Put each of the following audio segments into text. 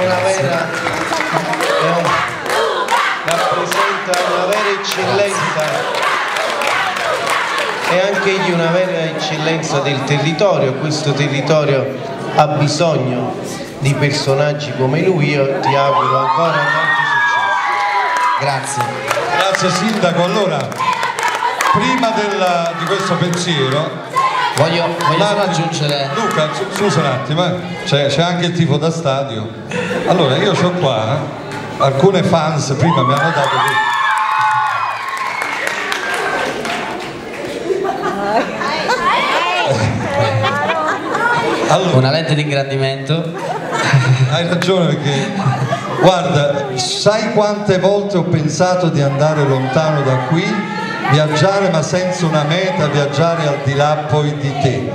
rappresenta una vera eccellenza, e anche egli una vera eccellenza del territorio. Questo territorio ha bisogno di personaggi come lui. Io ti auguro ancora tanti successi. Grazie. Grazie Sindaco. Allora, prima di questo pensiero voglio solo aggiungere... Luca, scusa un attimo, c'è anche il tifo da stadio. Allora, io ho qua alcune fans, prima mi hanno dato allora, una lente di ingrandimento. hai ragione, perché guarda, sai quante volte ho pensato di andare lontano da qui, viaggiare ma senza una meta, viaggiare al di là poi di te.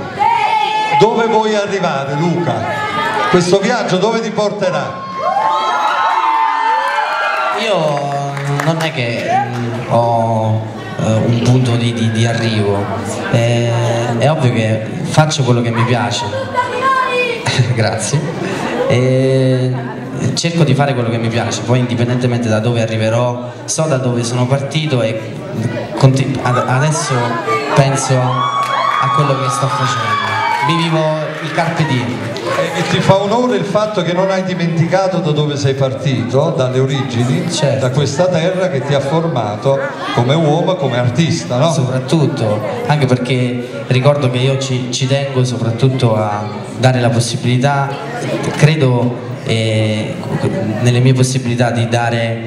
Dove vuoi arrivare, Luca? Questo viaggio dove ti porterà? Io non è che ho un punto di arrivo, è ovvio che faccio quello che mi piace. Grazie. Cerco di fare quello che mi piace, poi indipendentemente da dove arriverò, so da dove sono partito e adesso penso a quello che sto facendo. Mi vivo il carpe diem. E ti fa onore il fatto che non hai dimenticato da dove sei partito, dalle origini, certo, da questa terra che ti ha formato come uomo, come artista, no? Soprattutto, anche perché ricordo che io ci tengo soprattutto a dare la possibilità, credo nelle mie possibilità, di dare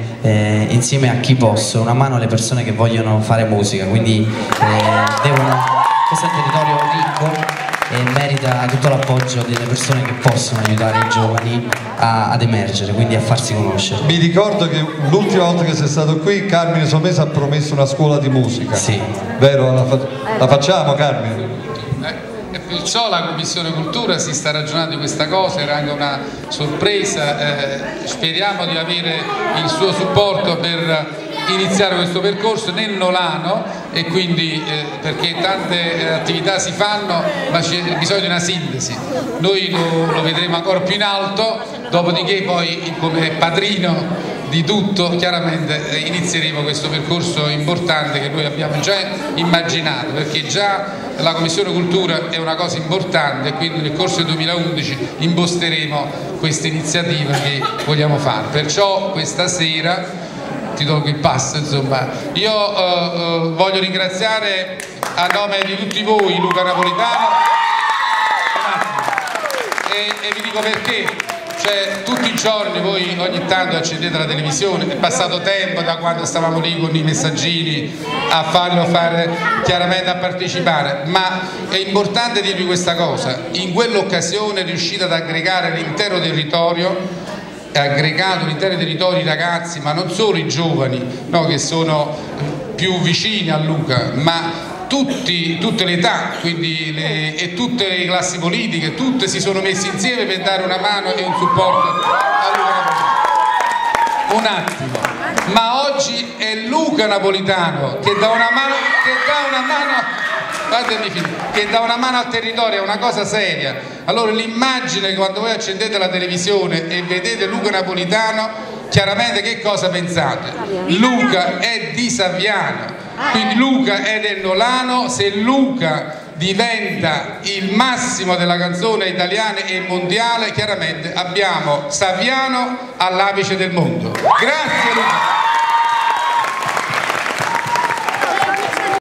insieme a chi posso una mano alle persone che vogliono fare musica, quindi questo è un territorio ricco e merita tutto l'appoggio delle persone che possono aiutare i giovani ad emergere, quindi a farsi conoscere. Mi ricordo che l'ultima volta che sei stato qui Carmine Somesa ha promesso una scuola di musica. Sì. Vero? La facciamo, Carmine? E perciò la Commissione Cultura si sta ragionando di questa cosa, era anche una sorpresa, speriamo di avere il suo supporto per iniziare questo percorso nel Nolano, e quindi perché tante attività si fanno ma c'è bisogno di una sintesi. Noi lo vedremo ancora più in alto, dopodiché poi come padrino di tutto chiaramente inizieremo questo percorso importante che noi abbiamo già immaginato, perché già la Commissione Cultura è una cosa importante e quindi nel corso del 2011 imposteremo questa iniziativa che vogliamo fare. Perciò questa sera ti tolgo il passo, insomma. Io voglio ringraziare a nome di tutti voi Luca Napolitano e vi dico perché. Cioè, tutti i giorni voi ogni tanto accendete la televisione, è passato tempo da quando stavamo lì con i messaggini a farlo fare, chiaramente a partecipare, ma è importante dirvi questa cosa: in quell'occasione riuscite ad aggregare l'intero territorio, aggregato l'intero territorio i ragazzi, ma non solo i giovani, no, che sono più vicini a Luca, ma tutte le età, quindi e tutte le classi politiche, tutte si sono messe insieme per dare una mano e un supporto a Luca Napolitano. Un attimo, ma oggi è Luca Napolitano che dà una mano, che dà una mano al territorio, è una cosa seria. Allora l'immagine, quando voi accendete la televisione e vedete Luca Napolitano, chiaramente che cosa pensate? Luca è di Saviano, quindi Luca è del Nolano. Se Luca diventa il massimo della canzone italiana e mondiale, chiaramente abbiamo Saviano all'apice del mondo. Grazie Luca!